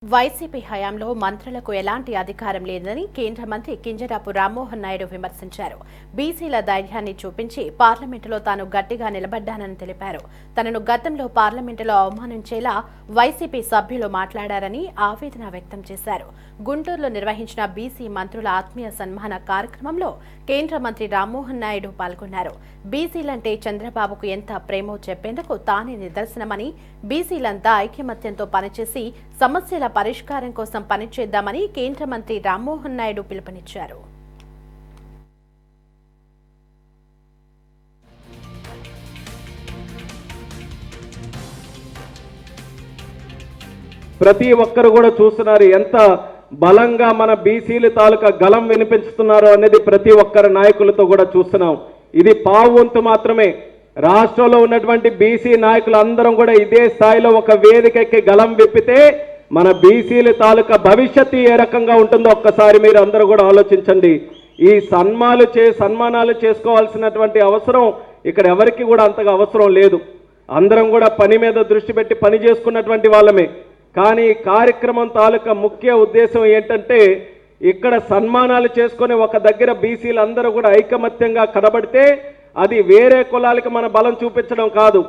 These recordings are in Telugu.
వైసీపీ హయాంలో మంత్రులకు ఎలాంటి అధికారం లేదని కేంద్ర మంత్రి కింజరాపు రామ్మోహన్ నాయుడు విమర్శించారు. బీసీల ధైర్యాన్ని చూపించి పార్లమెంటులో తాను గట్టిగా నిలబడ్డానని తెలిపారు. తనను గతంలో పార్లమెంటులో అవమానించేలా వైసీపీ సభ్యులు మాట్లాడారని ఆవేదన వ్యక్తం చేశారు. గుంటూరులో నిర్వహించిన బీసీ మంత్రుల ఆత్మీయ సన్మాన కార్యక్రమంలో కేంద్ర మంత్రి రామ్మోహన్ నాయుడు పాల్గొన్నారు. బీసీలంటే చంద్రబాబుకు ఎంత ప్రేమో చెప్పేందుకు తానే నిదర్శనమని, బీసీలంతా ఐకమత్యంతో పనిచేసి సమస్యల పరిష్కారం కోసం పనిచేద్దామని కేంద్ర మంత్రి రామ్మోహన్ నాయుడు పిలుపునిచ్చారు. ప్రతి ఒక్కరు కూడా చూస్తున్నారు ఎంత బలంగా మన బీసీల తాలూకా గలం వినిపించుతున్నారో అనేది ప్రతి ఒక్కరి నాయకులతో కూడా చూస్తున్నాం. ఇది పావు వంతు మాత్రమే. రాష్ట్రంలో ఉన్నటువంటి బీసీ నాయకులు అందరం కూడా ఇదే స్థాయిలో ఒక వేదికకి గలం విప్పితే మన బీసీల తాలూకా భవిష్యత్తు ఏ రకంగా ఉంటుందో ఒక్కసారి మీరు అందరూ కూడా ఆలోచించండి. ఈ సన్మానాలు చేసుకోవాల్సినటువంటి అవసరం ఇక్కడ ఎవరికి కూడా అంతగా అవసరం లేదు. అందరం కూడా పని మీద దృష్టి పెట్టి పని చేసుకున్నటువంటి వాళ్ళమే. కానీ ఈ కార్యక్రమం తాలూకా ముఖ్య ఉద్దేశం ఏంటంటే ఇక్కడ సన్మానాలు చేసుకుని ఒక దగ్గర బీసీలు అందరూ కూడా ఐకమత్యంగా కనబడితే అది వేరే కులాలకు మన బలం చూపించడం కాదు,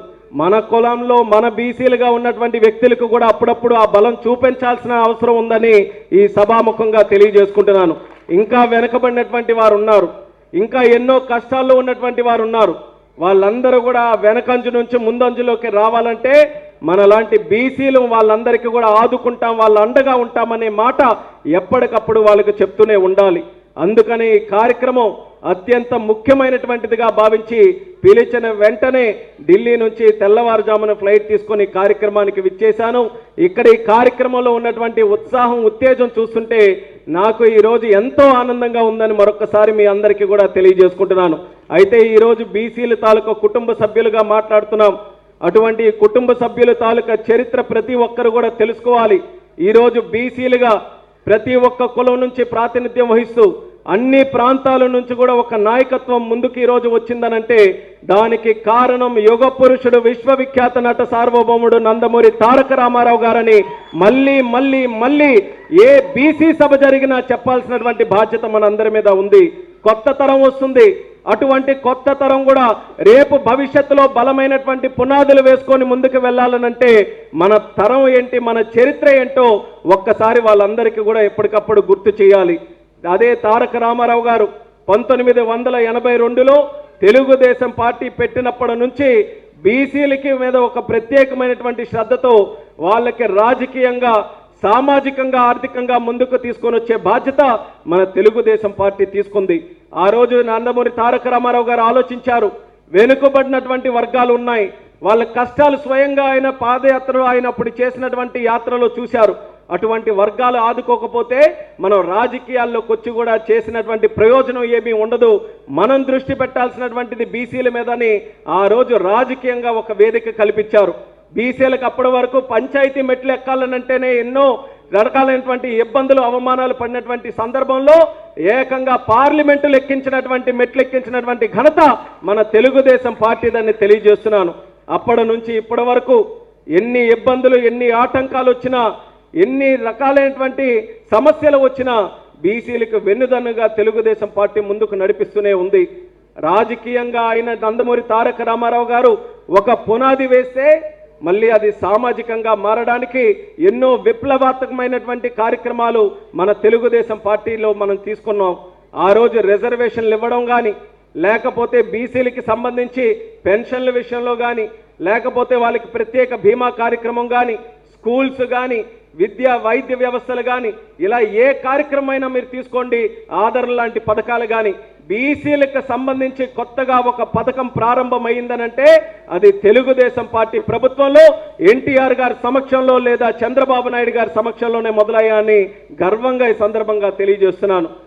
మన కులంలో మన బీసీలుగా ఉన్నటువంటి వ్యక్తులకు కూడా అప్పుడప్పుడు ఆ బలం చూపించాల్సిన అవసరం ఉందని ఈ సభాముఖంగా తెలియజేసుకుంటున్నాను. ఇంకా వెనకబడినటువంటి వారు ఉన్నారు, ఇంకా ఎన్నో కష్టాల్లో ఉన్నటువంటి వారు ఉన్నారు. వాళ్ళందరూ కూడా వెనకంజు నుంచి ముందంజులోకి రావాలంటే మనలాంటి బీసీలు వాళ్ళందరికీ కూడా ఆదుకుంటాం, వాళ్ళ అండగా ఉంటామనే మాట ఎప్పటికప్పుడు వాళ్ళకు చెప్తూనే ఉండాలి. అందుకని ఈ కార్యక్రమం అత్యంత ముఖ్యమైనటువంటిదిగా భావించి పిలిచిన వెంటనే ఢిల్లీ నుంచి తెల్లవారుజామున ఫ్లైట్ తీసుకొని కార్యక్రమానికి విచ్చేశాను. ఇక్కడ ఈ కార్యక్రమంలో ఉన్నటువంటి ఉత్సాహం ఉత్తేజం చూస్తుంటే నాకు ఈరోజు ఎంతో ఆనందంగా ఉందని మరొకసారి మీ అందరికీ కూడా తెలియజేసుకుంటున్నాను. అయితే ఈరోజు బీసీల తాలూకా కుటుంబ సభ్యులుగా మాట్లాడుతున్నాం. అటువంటి కుటుంబ సభ్యుల తాలూకా చరిత్ర ప్రతి ఒక్కరు కూడా తెలుసుకోవాలి. ఈరోజు బీసీలుగా ప్రతి ఒక్క కులం నుంచి ప్రాతినిధ్యం వహిస్తూ అన్ని ప్రాంతాల నుంచి కూడా ఒక నాయకత్వం ముందుకు ఈరోజు వచ్చిందనంటే దానికి కారణం యుగ పురుషుడు విశ్వవిఖ్యాత నట సార్వభౌముడు నందమూరి తారక రామారావు గారని మళ్ళీ మళ్ళీ మళ్ళీ ఏ బీసీ సభ జరిగినా చెప్పాల్సినటువంటి బాధ్యత మనందరి మీద ఉంది. కొత్త తరం వస్తుంది. అటువంటి కొత్త తరం కూడా రేపు భవిష్యత్తులో బలమైనటువంటి పునాదులు వేసుకొని ముందుకు వెళ్ళాలనంటే మన తరం ఏంటి, మన చరిత్ర ఏంటో ఒక్కసారి వాళ్ళందరికీ కూడా ఎప్పటికప్పుడు గుర్తు చేయాలి. అదే తారక రామారావు గారు 1982లో తెలుగుదేశం పార్టీ పెట్టినప్పటి నుంచి బీసీలకి మీద ఒక ప్రత్యేకమైనటువంటి శ్రద్ధతో వాళ్ళకి రాజకీయంగా, సామాజికంగా, ఆర్థికంగా ముందుకు తీసుకొని వచ్చే బాధ్యత మన తెలుగుదేశం పార్టీ తీసుకుంది. ఆ రోజు నందమూరి తారక రామారావు గారు ఆలోచించారు, వెనుకబడినటువంటి వర్గాలు ఉన్నాయి, వాళ్ళ కష్టాలు స్వయంగా ఆయన పాదయాత్రలో అయినప్పుడు చేసినటువంటి యాత్రలో చూశారు. అటువంటి వర్గాలు ఆదుకోకపోతే మనం రాజకీయాల్లోకి వచ్చి కూడా చేసినటువంటి ప్రయోజనం ఏమీ ఉండదు. మనం దృష్టి పెట్టాల్సినటువంటిది బీసీల మీదని ఆ రోజు రాజకీయంగా ఒక వేదిక కల్పించారు. బీసీలకు అప్పటి వరకు పంచాయతీ మెట్లు ఎక్కాలనంటేనే ఎన్నో రకాలైనటువంటి ఇబ్బందులు, అవమానాలు పడినటువంటి సందర్భంలో ఏకంగా పార్లమెంటులు మెట్లు ఎక్కించినటువంటి ఘనత మన తెలుగుదేశం పార్టీదని తెలియజేస్తున్నాను. అప్పటి నుంచి ఇప్పటి వరకు ఎన్ని ఇబ్బందులు, ఎన్ని ఆటంకాలు వచ్చినా, ఎన్ని రకాలైనటువంటి సమస్యలు వచ్చినా బీసీలకు వెన్నుదన్నుగా తెలుగుదేశం పార్టీ ముందుకు నడిపిస్తూనే ఉంది. రాజకీయంగా ఆయన నందమూరి తారక రామారావు గారు ఒక పునాది వేస్తే మళ్ళీ అది సామాజికంగా మారడానికి ఎన్నో విప్లవాత్మకమైనటువంటి కార్యక్రమాలు మన తెలుగుదేశం పార్టీలో మనం తీసుకున్నాం. ఆ రోజు రిజర్వేషన్లు ఇవ్వడం కానీ, లేకపోతే బీసీలకి సంబంధించి పెన్షన్ల విషయంలో కానీ, లేకపోతే వాళ్ళకి ప్రత్యేక బీమా కార్యక్రమం కానీ, స్కూల్స్ కానీ, విద్యా వైద్య వ్యవస్థలు కానీ, ఇలా ఏ కార్యక్రమమైనా మీరు తీసుకోండి, ఆదరణ లాంటి పథకాలు కానీ, బీసీలకు సంబంధించి కొత్తగా ఒక పథకం ప్రారంభమైందనంటే అది తెలుగుదేశం పార్టీ ప్రభుత్వంలో ఎన్టీఆర్ గారి సమక్షంలో లేదా చంద్రబాబు నాయుడు గారి సమక్షంలోనే మొదలయ్యాయని గర్వంగా ఈ సందర్భంగా తెలియజేస్తున్నాను.